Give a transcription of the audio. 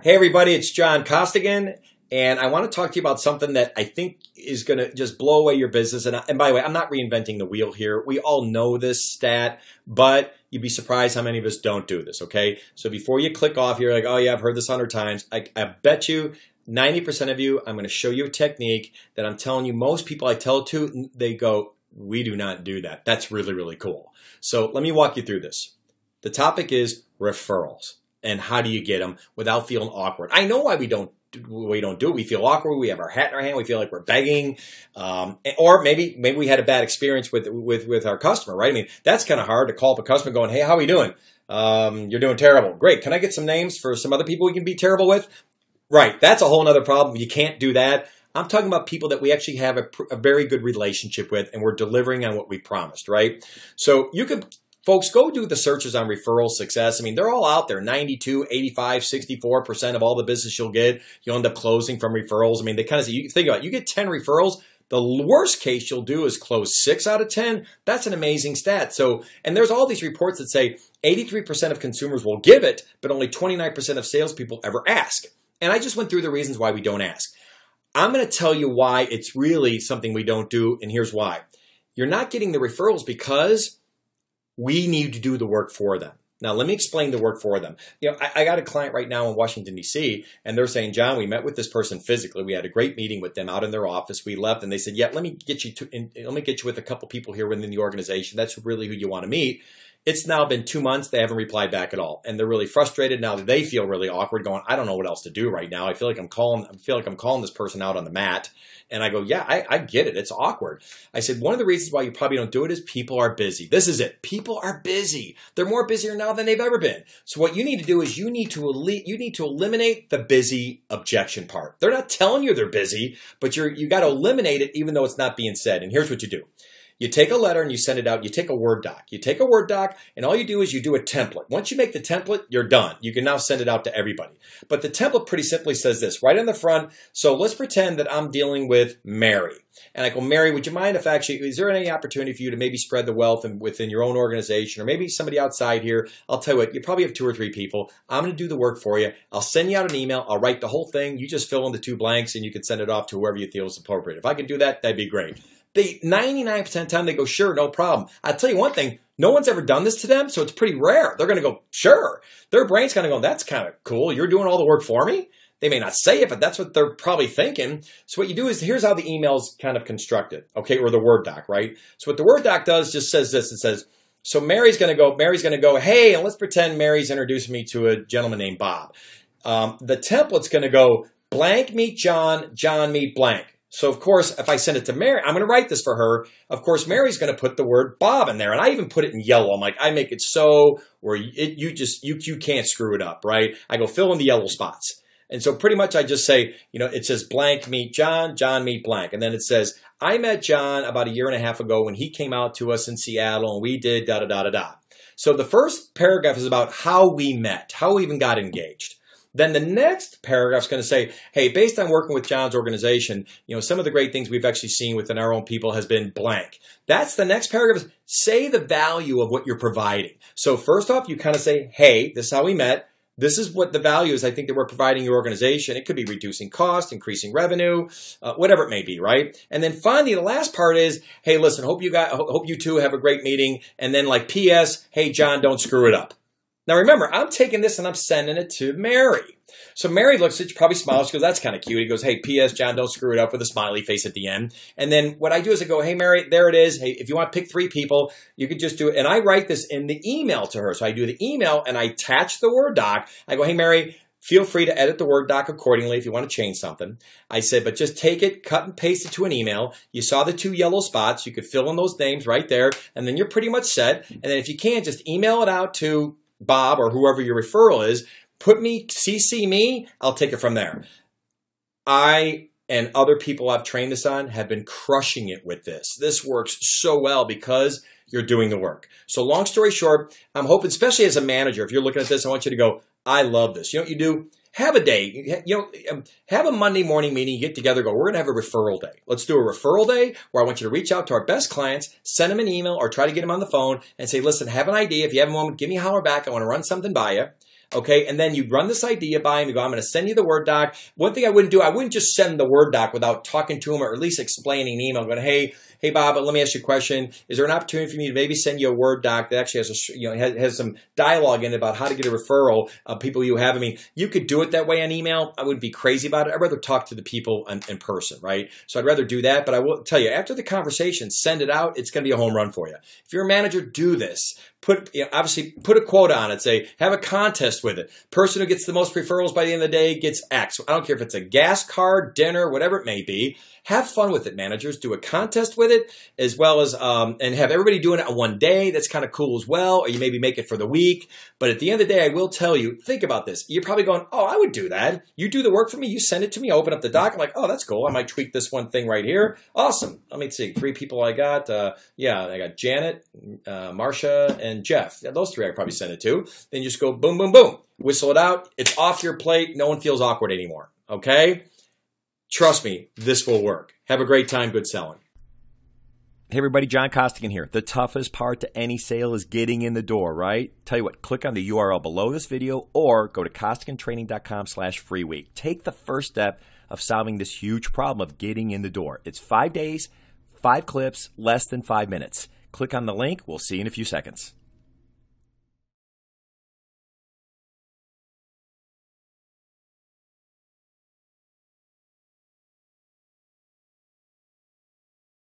Hey everybody, it's John Costigan, and I want to talk to you about something that I think is going to just blow away your business. And by the way, I'm not reinventing the wheel here. We all know this stat, but you'd be surprised how many of us don't do this, okay? So before you click off, you're like, oh yeah, I've heard this 100 times. I bet you 90% of you, I'm going to show you a technique that I'm telling you most people I tell it to, they go, we do not do that. That's really, really cool. So let me walk you through this. The topic is referrals. And how do you get them without feeling awkward? I know why we don't do it. We feel awkward. We have our hat in our hand. We feel like we're begging, or maybe we had a bad experience with our customer, right? I mean, that's kind of hard to call up a customer going, "Hey, how are we doing? You're doing terrible. Great. Can I get some names for some other people we can be terrible with?" Right. That's a whole other problem. You can't do that. I'm talking about people that we actually have a very good relationship with, and we're delivering on what we promised, right? So you could. Folks, go do the searches on referral success. I mean, they're all out there. 92, 85, 64% of all the business you'll get, you'll end up closing from referrals. I mean, they kind of say, you think about it, you get 10 referrals, the worst case you'll do is close 6 out of 10. That's an amazing stat. So, and there's all these reports that say 83% of consumers will give it, but only 29% of salespeople ever ask. And I just went through the reasons why we don't ask. I'm going to tell you why it's really something we don't do, and here's why. You're not getting the referrals because we need to do the work for them. Now, let me explain the work for them. You know, I got a client right now in Washington, D.C., and they're saying, John, we met with this person physically. We had a great meeting with them out in their office. We left, and they said, yeah, let me get you with a couple people here within the organization. That's really who you want to meet. It's now been 2 months. They haven't replied back at all. And they're really frustrated now. They feel really awkward going, I don't know what else to do right now. I feel like I'm calling this person out on the mat. And I go, yeah, I get it. It's awkward. I said, one of the reasons why you probably don't do it is people are busy. This is it. People are busy. They're more busier now than they've ever been. So what you need to do is you need to eliminate the busy objection part. They're not telling you they're busy, but you got to eliminate it even though it's not being said. And here's what you do. You take a letter and you send it out. You take a Word doc. You take a Word doc, and all you do is you do a template. Once you make the template, you're done. You can now send it out to everybody. But the template pretty simply says this, right in the front. So let's pretend that I'm dealing with Mary. And I go, Mary, would you mind if actually, is there any opportunity for you to maybe spread the wealth within your own organization, or maybe somebody outside here? I'll tell you what, you probably have 2 or 3 people. I'm going to do the work for you. I'll send you out an email. I'll write the whole thing. You just fill in the 2 blanks, and you can send it off to whoever you feel is appropriate. If I could do that, that'd be great. 99% of the time they go, sure, no problem. I'll tell you one thing, no one's ever done this to them, so it's pretty rare. They're going to go, sure. Their brain's going to go, that's kind of cool. You're doing all the work for me? They may not say it, but that's what they're probably thinking. So what you do is, here's how the email's kind of constructed, okay, or the Word doc, right? So what the Word doc does just says this. It says, so Mary's going to go, hey, and let's pretend Mary's introducing me to a gentleman named Bob. The template's going to go, blank meet John, John meet blank. So, of course, if I send it to Mary, I'm going to write this for her. Of course, Mary's going to put the word Bob in there. And I even put it in yellow. I'm like, I make it so where you can't screw it up, right? I go fill in the yellow spots. And so pretty much I just say, you know, it says blank meet John, John meet blank. And then it says, I met John about 1.5 years ago when he came out to us in Seattle and we did da-da-da-da-da. So the first paragraph is about how we met, how we even got engaged. Then the next paragraph is going to say, hey, based on working with John's organization, you know, some of the great things we've actually seen within our own people has been blank. That's the next paragraph. Say the value of what you're providing. So first off, you kind of say, hey, this is how we met. This is what the value is I think that we're providing your organization. It could be reducing cost, increasing revenue, whatever it may be, right? And then finally, the last part is, hey, listen, hope you two have a great meeting. And then like P.S., hey, John, don't screw it up. Now, remember, I'm taking this and I'm sending it to Mary. So Mary looks at you, probably smiles. She goes, that's kind of cute. He goes, hey, P.S., John, don't screw it up, with a smiley face at the end. And then what I do is I go, hey, Mary, there it is. Hey, if you want to pick 3 people, you could just do it. And I write this in the email to her. So I do the email and I attach the Word doc. I go, hey, Mary, feel free to edit the Word doc accordingly if you want to change something. I said, but just take it, cut and paste it to an email. You saw the 2 yellow spots. You could fill in those names right there. And then you're pretty much set. And then if you can, just email it out to Bob or whoever your referral is, CC me, I'll take it from there. I and other people I've trained this on have been crushing it with this. This works so well because you're doing the work. So long story short, I'm hoping, especially as a manager, if you're looking at this, I want you to go, I love this. You know what you do? Have a day, have a Monday morning meeting, you get together, go, we're going to have a referral day. Let's do a referral day where I want you to reach out to our best clients, send them an email or try to get them on the phone and say, listen, have an idea. If you have a moment, give me a holler back. I want to run something by you. Okay, and then you run this idea by him. You go, I'm going to send you the Word doc. One thing I wouldn't do, I wouldn't just send the Word doc without talking to him or at least explaining an email. Going, hey Bob, let me ask you a question. Is there an opportunity for me to maybe send you a Word doc that actually has some dialogue in it about how to get a referral of people you have? I mean, you could do it that way on email. I wouldn't be crazy about it. I'd rather talk to the people in person, right? So I'd rather do that. But I will tell you, after the conversation, send it out. It's going to be a home run for you. If you're a manager, do this. Obviously put a quota on it. Say, have a contest with it. Person who gets the most referrals by the end of the day gets X. I don't care if it's a gas card, dinner, whatever it may be. Have fun with it, managers. Do a contest with it as well as, and have everybody doing it on one day. That's kind of cool as well. Or you maybe make it for the week. But at the end of the day, I will tell you, think about this. You're probably going, oh, I would do that. You do the work for me. You send it to me. I open up the doc. I'm like, oh, that's cool. I might tweak this one thing right here. Awesome. Let me see. 3 people I got. I got Janet, Marcia, and Jeff. Yeah, those 3 I probably send it to. Then you just go boom, boom, boom. Whistle it out. It's off your plate. No one feels awkward anymore. Okay? Trust me, this will work. Have a great time. Good selling. Hey everybody, John Costigan here. The toughest part to any sale is getting in the door, right? Tell you what, click on the URL below this video or go to costigantraining.com/free week. Take the first step of solving this huge problem of getting in the door. It's 5 days, 5 clips, less than 5 minutes. Click on the link. We'll see you in a few seconds.